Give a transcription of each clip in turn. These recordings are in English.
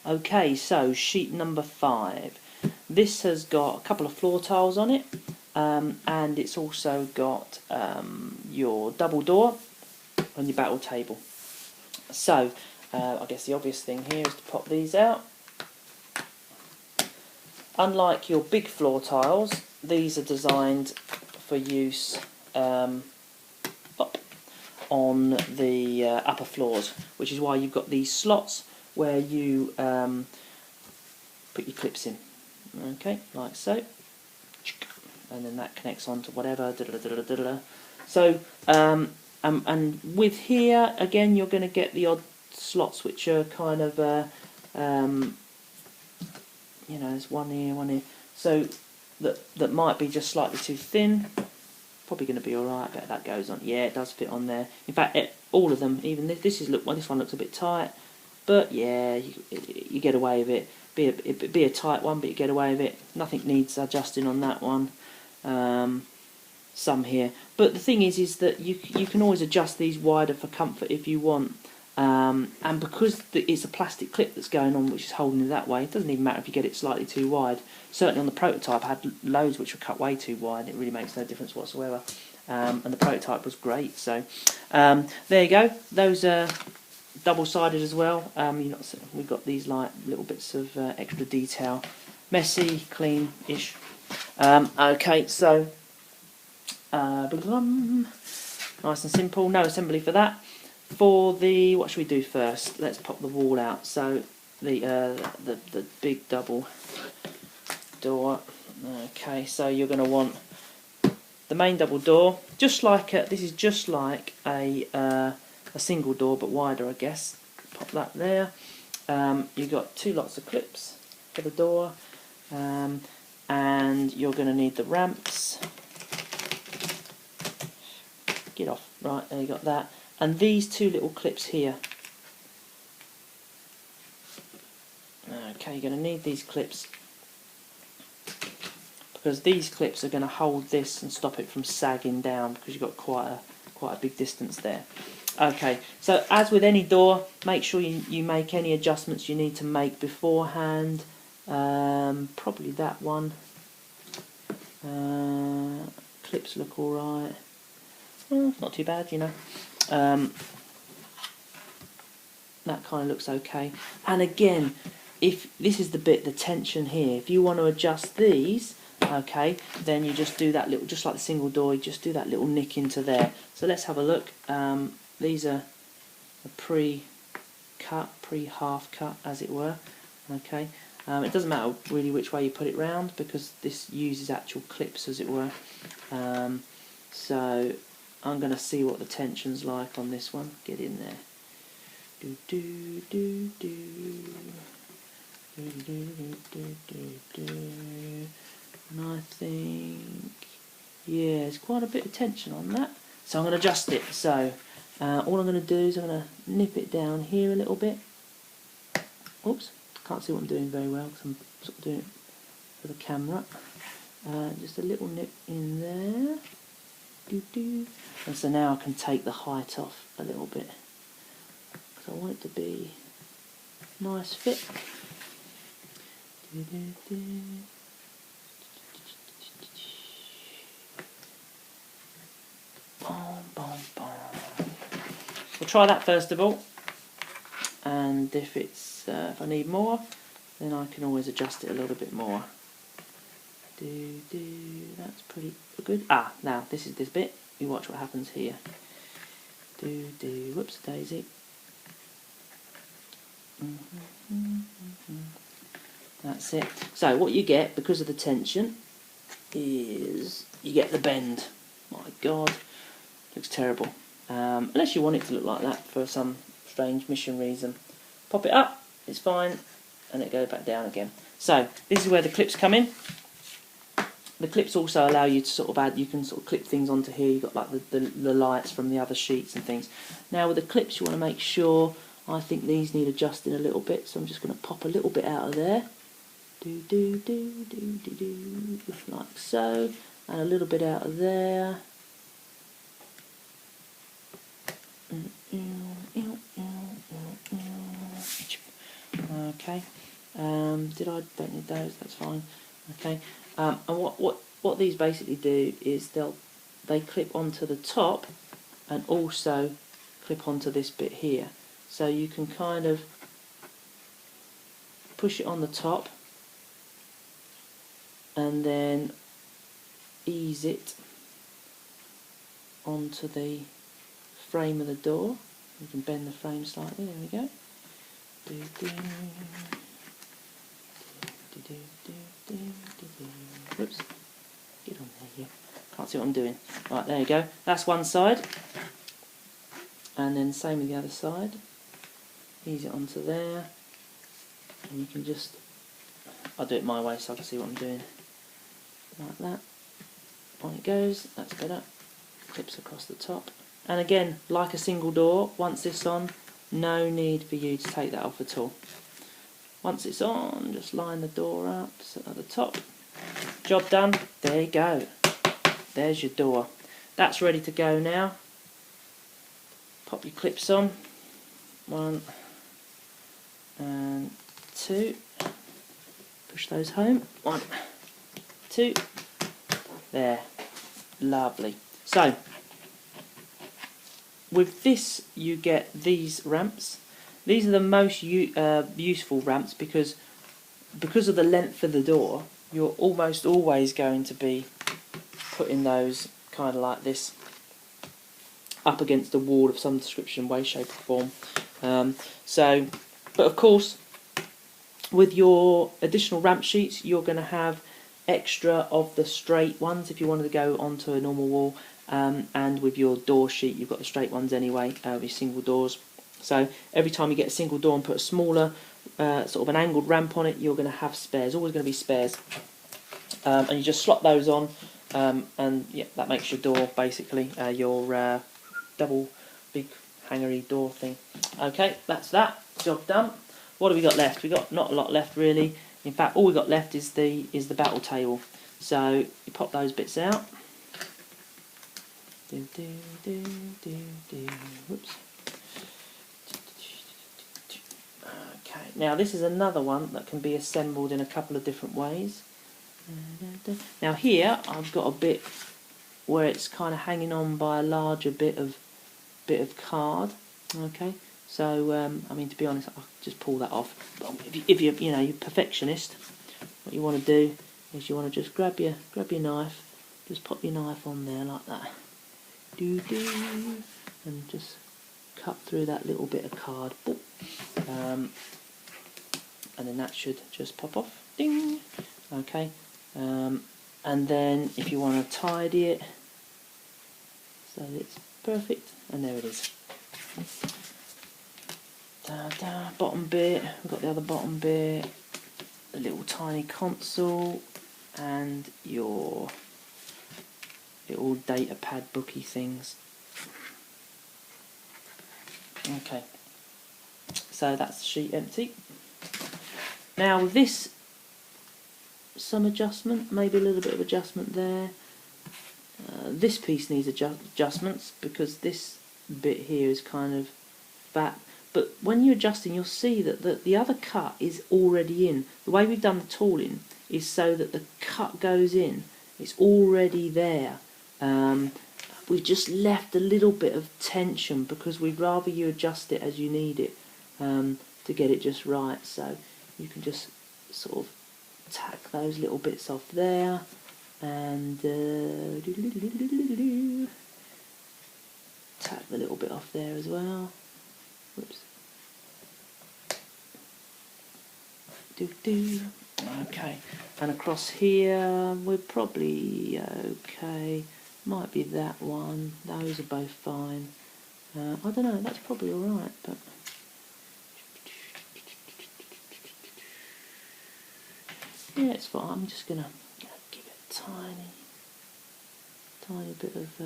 Okay, so sheet number 5. This has got a couple of floor tiles on it, and it's also got your double door on your battle table. So, I guess the obvious thing here is to pop these out. Unlike your big floor tiles, these are designed for use up on the upper floors, which is why you've got these slots where you put your clips in. Okay, like so. And then that connects onto whatever. So, and with here, again, you're going to get the odd slots which are kind of, you know, there's one here. So that might be just slightly too thin. Probably going to be all right. I bet that goes on. Yeah, it does fit on there. In fact, all of them. Even this one looks a bit tight, but yeah, you get away with it. It'd be a tight one, but you get away with it. Nothing needs adjusting on that one. Some here, but the thing is that you can always adjust these wider for comfort if you want. And because it's a plastic clip that's going on, which is holding it that way, it doesn't even matter if you get it slightly too wide. Certainly on the prototype, I had loads which were cut way too wide. It really makes no difference whatsoever. And the prototype was great. So there you go. Those are double-sided as well. We've got these like little bits of extra detail, messy, clean-ish. Okay, so nice and simple. No assembly for that. For the, what should we do first? Let's pop the wall out. So the big double door. Okay, so you're going to want the main double door, just like this is just like a single door but wider, I guess. Pop that there. You've got 2 lots of clips for the door, and you're going to need the ramps. Get off. Right, there you got that. And these 2 little clips here. Okay, you're going to need these clips because these clips are going to hold this and stop it from sagging down, because you've got quite a big distance there. Okay, so as with any door, make sure you make any adjustments you need to make beforehand. Probably that one. Clips look alright. Not too bad, you know. That kind of looks okay. And again, if this is the tension here, if you want to adjust these, okay, then you just do that little, just like the single door, you just do that little nick into there. So let's have a look. These are a pre-cut, pre-half cut, as it were. Okay. It doesn't matter really which way you put it round, because this uses actual clips, as it were. So I'm going to see what the tension's like on this one. Get in there. Do do do do. Do do do do do. And I think, yeah, there's quite a bit of tension on that. So I'm going to adjust it. So all I'm going to do is I'm going to nip it down here a little bit. Oops, can't see what I'm doing very well because I'm sort of doing it for the camera. Just a little nip in there. And so now I can take the height off a little bit, because I want it to be nice fit. We'll try that first of all, and if it's if I need more, then I can always adjust it a little bit more. That's pretty good. Now this is this bit. You watch what happens here. Whoops, daisy. That's it. So what you get, because of the tension, is you get the bend. My God, looks terrible. Unless you want it to look like that for some strange mission reason. Pop it up, it's fine, and it goes back down again. So this is where the clips come in. The clips also allow you to sort of add, you can sort of clip things onto here. You've got like the lights from the other sheets and things. Now with the clips you want to make sure, I think these need adjusting a little bit, so I'm just going to pop a little bit out of there. Like so. And a little bit out of there. Okay. Don't need those. That's fine. Okay. And what these basically do is they clip onto the top, and also clip onto this bit here. So you can kind of push it on the top, and then ease it onto the frame of the door. You can bend the frame slightly. There we go. Whoops. Get on there, you. Can't see what I'm doing. Right, there you go. That's one side. And then same with the other side. Ease it onto there. And you can just... I'll do it my way so I can see what I'm doing. Like that. On it goes. That's better. Clips across the top. And again, like a single door, once it's on, no need for you to take that off at all. Once it's on, just line the door up, sit at the top. Job done. There you go. There's your door. That's ready to go now. Pop your clips on. 1 and 2. Push those home. 1, 2. There. Lovely. So, with this you get these ramps. These are the most useful ramps because of the length of the door, you're almost always going to be putting those kind of like this up against a wall of some description, way, shape or form. But of course, with your additional ramp sheets, you're going to have extra of the straight ones if you wanted to go onto a normal wall, and with your door sheet you've got the straight ones anyway, with single doors. So every time you get a single door and put a smaller sort of an angled ramp on it, you're going to have spares, always going to be spares. And you just slot those on, and yeah, that makes your door basically your double big hangar-y door thing. Okay, that's that, job done. What have we got left? We've got not a lot left really. In fact, all we've got left is the battle table. So you pop those bits out. Whoops. Okay, now this is another one that can be assembled in a couple of different ways. Now here I've got a bit where it's kind of hanging on by a larger bit of card. Okay, so I mean, to be honest, I'll just pull that off. But if you're you're perfectionist, what you want to do is you want to just grab your knife, just pop your knife on there like that, and just cut through that little bit of card. And then that should just pop off. Ding. Okay. And then if you want to tidy it so that it's perfect, and there it is. Bottom bit, we've got the other bottom bit, the little tiny console, and your little data pad booky things. Okay, so that's the sheet empty. Now with this, some adjustment, maybe a little bit of adjustment there. This piece needs adjustments because this bit here is kind of fat. But when you're adjusting, you'll see that the other cut is already in. The way we've done the tooling is so that the cut goes in. It's already there. We've just left a little bit of tension because we'd rather you adjust it as you need it to get it just right. So you can just sort of tack those little bits off there, and tack the little bit off there as well. Whoops. Okay, and across here we're probably okay. Might be that one. Those are both fine. I don't know. That's probably all right, but. Yeah, it's fine. I'm just gonna give it a tiny bit of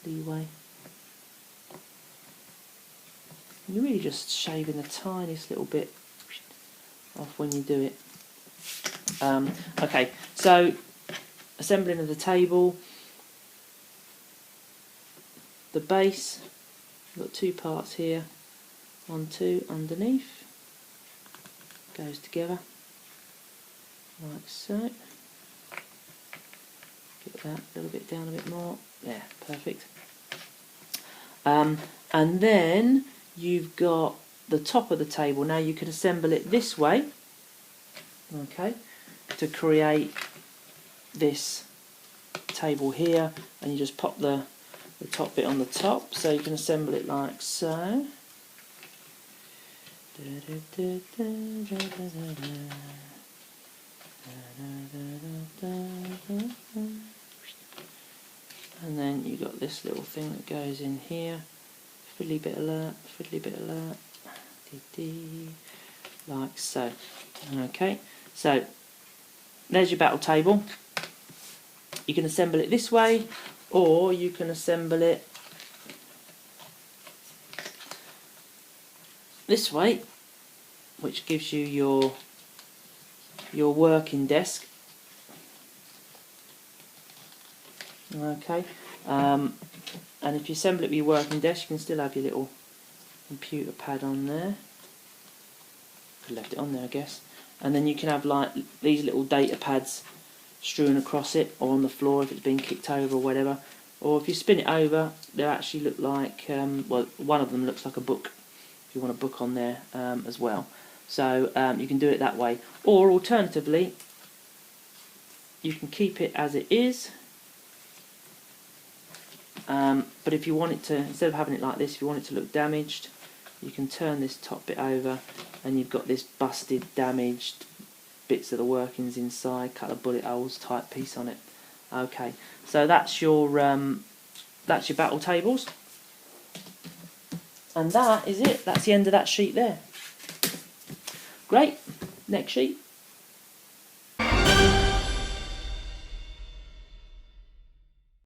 leeway. You're really just shaving the tiniest little bit off when you do it. Okay, so assembling of the table. The base. We've got two parts here. 1, 2 underneath. goes together like so. Get that a little bit down a bit more. Yeah, perfect. And then you've got the top of the table. Now you can assemble it this way, okay, to create this table here, and you just pop the top bit on the top, so you can assemble it like so. And then you got this little thing that goes in here, fiddly bit alert, like so. Okay, so there's your battle table. You can assemble it this way, or you can assemble it this way, which gives you your working desk. Okay, and if you assemble it with your working desk, you can still have your little computer pad on there. Could have left it on there, I guess. And then you can have like these little data pads strewn across it, or on the floor if it's been kicked over or whatever. Or if you spin it over, they actually look like, well, one of them looks like a book, if you want a book on there as well. So you can do it that way. Or alternatively, you can keep it as it is. But if you want it to, instead of having it like this, if you want it to look damaged, you can turn this top bit over, and you've got this busted, damaged bits of the workings inside, couple of bullet holes type piece on it. Okay, so that's your battle tables, and that is it. That's the end of that sheet there. Great. Next sheet.